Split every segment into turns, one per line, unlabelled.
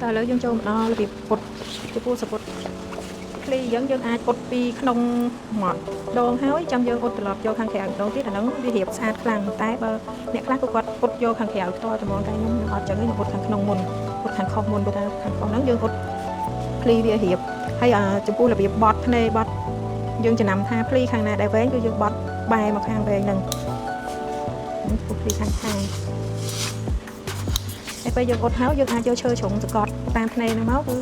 តែឥឡូវយើងចូលមកដល់របៀបពុតចំពោះសពុតឃ្លីយើងអាចពុតពីក្នុងម៉ត់ដងហើយចាំយើងពុតត្រឡប់យកខាងក្រៅម្ដងទៀតអាហ្នឹងវារៀបស្អាតខ្លាំងតែបើអ្នកខ្លះគាត់ពុតយកខាងក្រៅផ្ទាល់តែហ្មងតែខ្ញុំអត់ចឹងទេខ្ញុំពុតខាងក្នុងមុនពុតខាងខុសមុនព្រោះថាខាងខុសហ្នឹងយើងពុតឃ្លីវារៀបហើយចំពោះរបៀបបត់ភ្នែកបត់យើងចំណាំថាភ្លីខាងណាដែលវែងគឺយើងបត់បែរមកខាងវែងហ្នឹងពុតភ្លីខាងហើយពេលយើងអត់ហើយយើងអាចយកឈើជ្រុងសកត់តាមភ្នែកហ្នឹងមកគឺ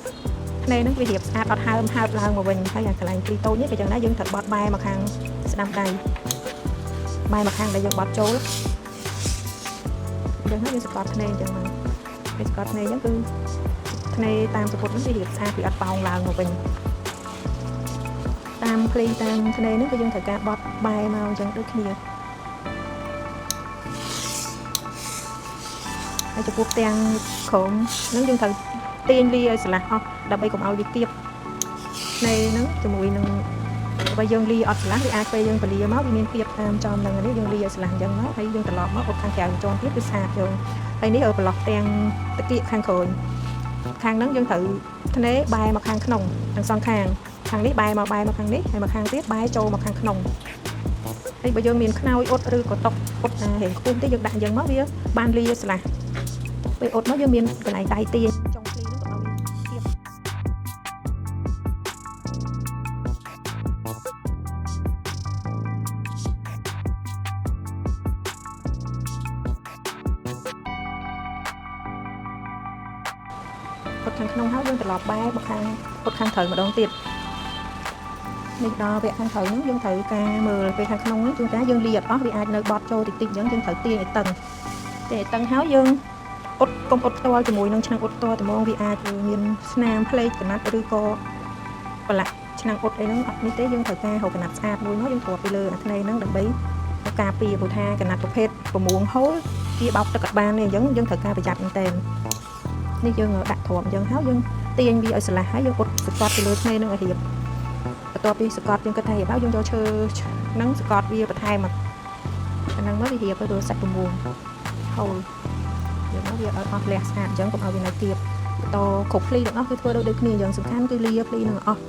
ភ្នែកហ្នឹងវារៀបស្អាតអត់ហើមហើបឡើងមកវិញហើយកន្លែងព្រីតូចនេះក៏ចឹងដែរយើងត្រូវបត់បែរមកខាងស្ដាំដៃបែរមកខាងដែលយើងបត់ចូលអញ្ចឹងហើយយើងសកត់ភ្នែកអញ្ចឹងមកពេលសកត់ភ្នែកអញ្ចឹងគឺភ្នែកតាមសពុតហ្នឹងវារៀបស្អាតវាអត់ប៉ោងឡើងមកវិញតាមភ្លីតាមភ្នែកហ្នឹងគឺយើងត្រូវការបត់បែរមកអញ្ចឹងដូចគ្នាហើយចំពោះទាំងក្រុមហ្នឹងយើងត្រូវទាញលាឲ្យស្រឡះអស់ដើម្បីកុំឲ្យវាគៀបភ្នែកហ្នឹងជាមួយនឹងបើយើងលាអត់ស្រឡះវាអាចពេលយើងពលាមកវាមានគៀបតាមចំហ្នឹងនេះយើងលាឲ្យស្រឡះអញ្ចឹងមកហើយយើងត្រឡប់មកអត់ខាងក្រៅជាន់ទៀតគឺស្អាតយើងហើយនេះប្រឡោះទាំងតាគៀកខាងក្រោយខាងហ្នឹងយើងត្រូវភ្នែកបែរមកខាងក្នុងទាំងសងខាងនេះបែរមកខាងនេះហើយមកខាងទៀតបែរចូលមកខាងក្នុងហើយបើយើងមានខ្នើយអ៊ុតឬក៏តុកអ៊ុតហេងខ្ពស់ទេយើងដាក់អញ្ចឹងមកវាបានលាស្រឡះពេលអ៊ុតមកយើងមានកន្លែងដៃទាញចុងភ្លីហ្នឹងក៏ឲ្យគៀបពុតខាងក្នុងហើយយើងត្រឡប់បែរមកខាងពុតខាងត្រូវម្ដងទៀតនេះដល់វគ្គខាងត្រូវហ្នឹងយើងត្រូវការមើលពេលខាងក្នុងហ្នឹងជួនកាលយើងលាអត់អស់វាអាចនៅបត់ចូលតិចតិចអញ្ចឹងយើងត្រូវទាញឲ្យតឹងហើយយើងអ៊ុតកុំអ៊ុតផ្ទាល់ជាមួយនឹងឆ្នាំងអ៊ុតផ្ទាល់តែហ្មងវាអាចមានស្នាមផ្លេកកណាត់ឬក៏ប្រឡាក់ឆ្នាំងអ៊ុតអីហ្នឹងអត់នេះទេយើងត្រូវការហៅកណាត់ស្អាតមួយមកយើងគ្របពីលើអាភ្នែកហ្នឹងដើម្បីការពារព្រោះថាកណាត់ប្រភេទ6ហូលវាបោកទឹកអត់បានទេអញ្ចឹងយើងត្រូវការប្រយ័ត្នមែនតើនេះយើងដាក់ទ្រាំអញ្ចឹងហើយយើងទាញវាឲ្យស្រឡះហើយយើងអ៊ុតសកត់ពីលើភ្នែកហ្នឹងឲ្យរៀបបន្ទាប់ពីសកត់យើងគិតថារៀបហើយយើងយកឈើហ្នឹងសកត់វាបន្ថែមមកអាហ្នឹងមកវារៀបទៅសាច់6ហូលយើងមកវាឲ្យអស់លះស្អាតអញ្ចឹងកុំឲ្យវានៅគៀបតគ្រប់ភ្លីទាំងអស់គឺធ្វើដូចគ្នាយ៉ាងសំខាន់គឺលាភ្លីនឹងអស់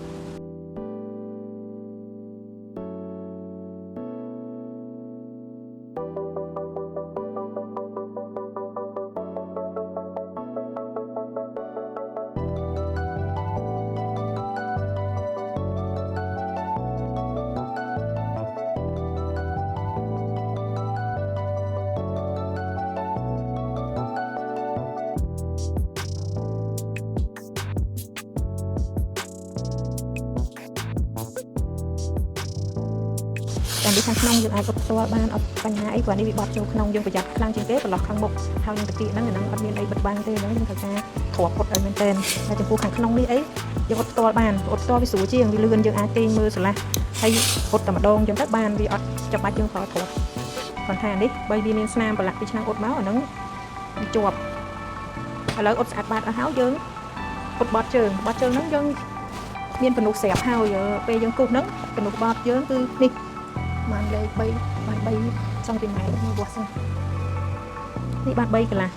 តាមពីខាងក្នុងយើងអាចអត់ផ្ទាល់បានអត់បញ្ហាអីព្រោះនេះវាបត់ចូលក្នុងយើងប្រយ័ត្នខ្លាំងជាងគេប្រឡោះខាងមុខហើយនឹងតាគៀកហ្នឹងអាហ្នឹងអត់មានអីបិទបាំងទេហ្នឹងយើងត្រូវការគ្រាប់អ៊ុតឲ្យមែនតើហើយចំពោះខាងក្នុងនេះអីយើងអត់ផ្ទាល់បានអ៊ុតផ្ទាល់វាស្រួលជាងវាលឿនយើងអាចទាញមើលស្រឡះហើយអ៊ុតតែម្ដងអញ្ចឹងទៅបានវាអត់ចាំបាច់យើងប្រើគ្រាប់គាត់ថានេះបើវាមានស្នាមប្រឡាក់ពីឆ្នាំងអ៊ុតមកអាហ្នឹងវាជាប់ឥឡូវអ៊ុតស្អាតបាតអស់ហើយយើងអ៊ុតបត់ជើងហ្នឹងយើងមានពនុះស្រាប់ហើយពេលយើងគូសហ្នឹងពនុះបត់យើងគឺនេះបានលេខ3បាន3សង់ទីម៉ែត្រមកវាស់សិននេះបាន3កន្លះ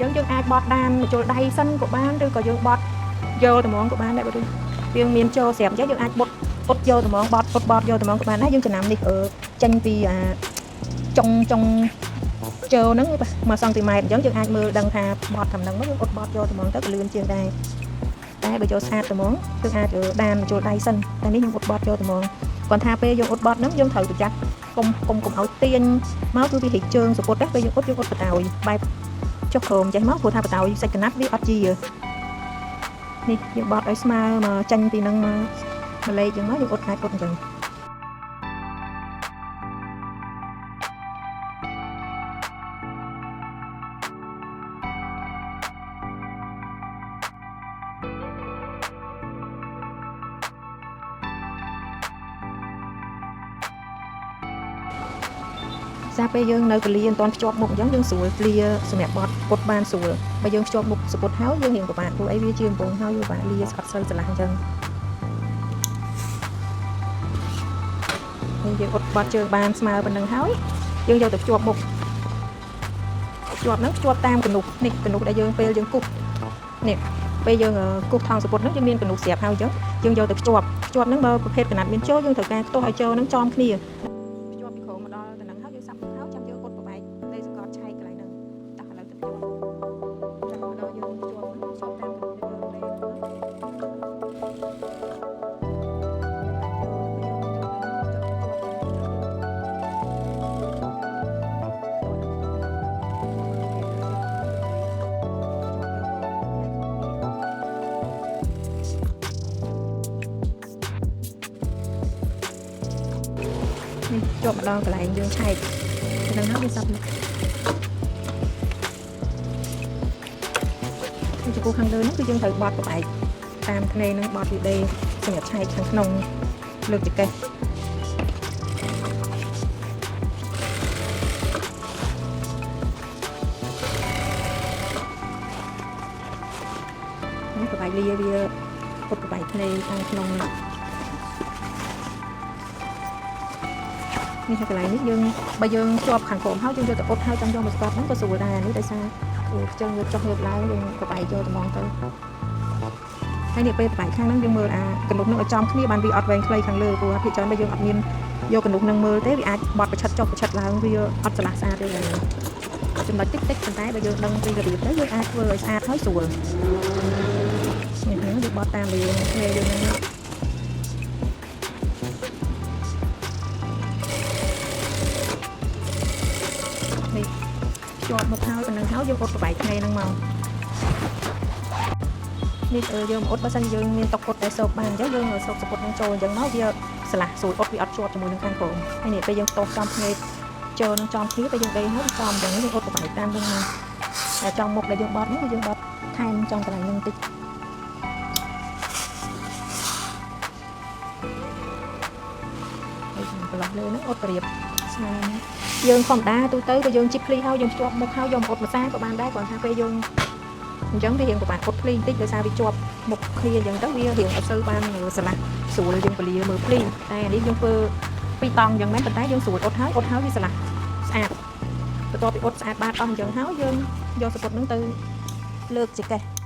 យើងអាចបត់ដានចូលដៃសិនក៏បានឬក៏យើងបត់យកត្មងក៏បានដែរបើវាមានចូលស្រាប់អញ្ចឹងយើងអាចបត់អ៊ុតយកត្មងបត់យកត្មងក៏បានដែរយើងចំណាំនេះចេញពីចុងចូលហ្នឹង1សង់ទីម៉ែត្រអញ្ចឹងយើងអាចមើលដឹងថាបត់តាមហ្នឹងមកយើងអ៊ុតបត់យកត្មងទៅក៏លឿនជាងដែរតែបើយកស្អាតត្មងគឺអាចដានចូលដៃសិនតែនេះខ្ញុំអ៊ុតបត់យកត្មងគាត់ថាពេលយើងអ៊ុតបត់ហ្នឹងយើងត្រូវប្រយ័ត្នកុំឲ្យទាញមកគឺវារីកជើងសពុតដែរពេលយើងអ៊ុតបតោយបែបចុះក្រោមចេះមកព្រោះថាបតោយសាច់កណាត់វាអត់ជានេះយើងបត់ឲ្យស្មើមកចាញ់ពីហ្នឹងមកលេខចឹងមកយើងអ៊ុតអាចអ៊ុតអញ្ចឹងពេលយើងនៅកលៀនអត់ទាន់ភ្ជាប់មុខអញ្ចឹងយើងស្រួលគ្លៀសម្រាប់បត់ពុតបានស្រួលបើយើងភ្ជាប់មុខសពុតហើយយើងរៀងពិបាកព្រោះអីវាជាកំពង់ហើយវាពិបាកលាអត់សូវឆ្លាស់អញ្ចឹងហើយយើងអ៊ុតបត់ជើងបានស្មើប៉ុណ្ណឹងហើយយើងយកទៅភ្ជាប់មុខភ្ជាប់ហ្នឹងភ្ជាប់តាមកនុះនេះកនុះដែលយើងពេលយើងគប់ នេះពេលយើងគូសថងសពុតហ្នឹងយើងមានកណ្ដុកស្រាប់ហើយអញ្ចឹងយើងយកទៅភ្ជាប់ហ្នឹងបើប្រភេទកណាត់មានចូលយើងត្រូវការខ្ទាស់ឲ្យចូលហ្នឹងចំគ្នាភ្ជាប់ពីក្រោមមកដល់ទៅហ្នឹងហើយយើងសាប់ទៅចាំយើងអ៊ុតប្របែកដីសង្កត់ឆែកកន្លែងហ្នឹងតោះឥឡូវទៅភ្ជាប់ចាំមកដល់យើងភ្ជាប់តាមកណ្ដុកយើងលេជាប់មកដល់កន្លែងយើងឆែកហ្នឹងហើយយើងសាប់ចំពោះខាងលើហ្នឹងគឺយើងត្រូវបត់ប្របែកតាមថ្នេរហ្នឹងបត់ពីដេសម្រាប់ឆែកខាងក្នុងលើកចង្កេះនេះប្របែកលាវាពុតប្របែកថ្នេរខាងក្នុងនេះកន្លែងនេះយើងបើយើងជាប់ខាងក្រោមហើយយើងយកទៅអ៊ុតហើយចាំយកមកស្កប់ហ្នឹងក៏ស្រួលដែរនេះដោយសារខ្ជិលយកចុះយកឡើងយើងប្របែកយកត្មងទៅហើយនេះពេលប្របែកខាងហ្នឹងយើងមើលកណ្ដុកនឹងឲ្យចំគ្នាបានវាអត់វែងខ្លីខាងលើព្រោះភាគច្រើនបើយើងអត់មានយកកណ្ដុកនឹងមើលទេវាអាចបត់ប្រឆិតចុះប្រឆិតឡើងវាអត់ឆ្លាស់ស្អាតទេចំណុចតិចប៉ុន្តែបើយើងដឹងពីរបៀបទៅយើងអាចធ្វើឲ្យស្អាតហើយស្រួលនេះយើងបត់តាមវាគ្នាយើងហ្នឹងជាប់មកហើយប៉ុណ្ណឹងហើយយើងអ៊ុតប្របែកថ្ងៃហ្នឹងមកនេះយើងអ៊ុតបើសិនយើងមានតុកអ៊ុតតែសោកបានអញ្ចឹងយើងសោកសពុតនឹងចូលអញ្ចឹងមកវាឆ្លាស់ស្រួលអ៊ុតវាអត់ជាប់ជាមួយនឹងខាងក្រោមហើយនេះពេលយើងតោះចំថ្ងៃចូលនឹងចំគ្នាពេលយើងដេញហើយចំអញ្ចឹងយើងអ៊ុតប្របែកតាមហ្នឹងតែចំមុខដែលយើងបត់នេះគឺយើងបត់ថែមចំកន្លែងហ្នឹងតិចហើយកន្លោះលើហ្នឹងអ៊ុតប្រៀបស្មើយើងធម្មតាទូទៅបើយើងជីកភ្លីហើយយើងភ្ជាប់មុខហើយយកអ៊ុតម្សាក៏បានដែរគ្រាន់ថាពេលយើងអញ្ចឹងវារៀងពិបាកអ៊ុតភ្លីបន្តិចដោយសារវាជាប់មុខគ្នាអញ្ចឹងទៅវារៀងអត់សូវបានឆ្លាស់ស្រួលយើងពលាមើលភ្លីតែអានេះយើងធ្វើពីរតង់អញ្ចឹងមែនប៉ុន្តែយើងស្រួលអ៊ុតហើយវាឆ្លាស់ស្អាតបន្ទាប់ពីអ៊ុតស្អាតបាតអស់អញ្ចឹងហើយយើងយកសពុតហ្នឹងទៅលើកចង្កេះ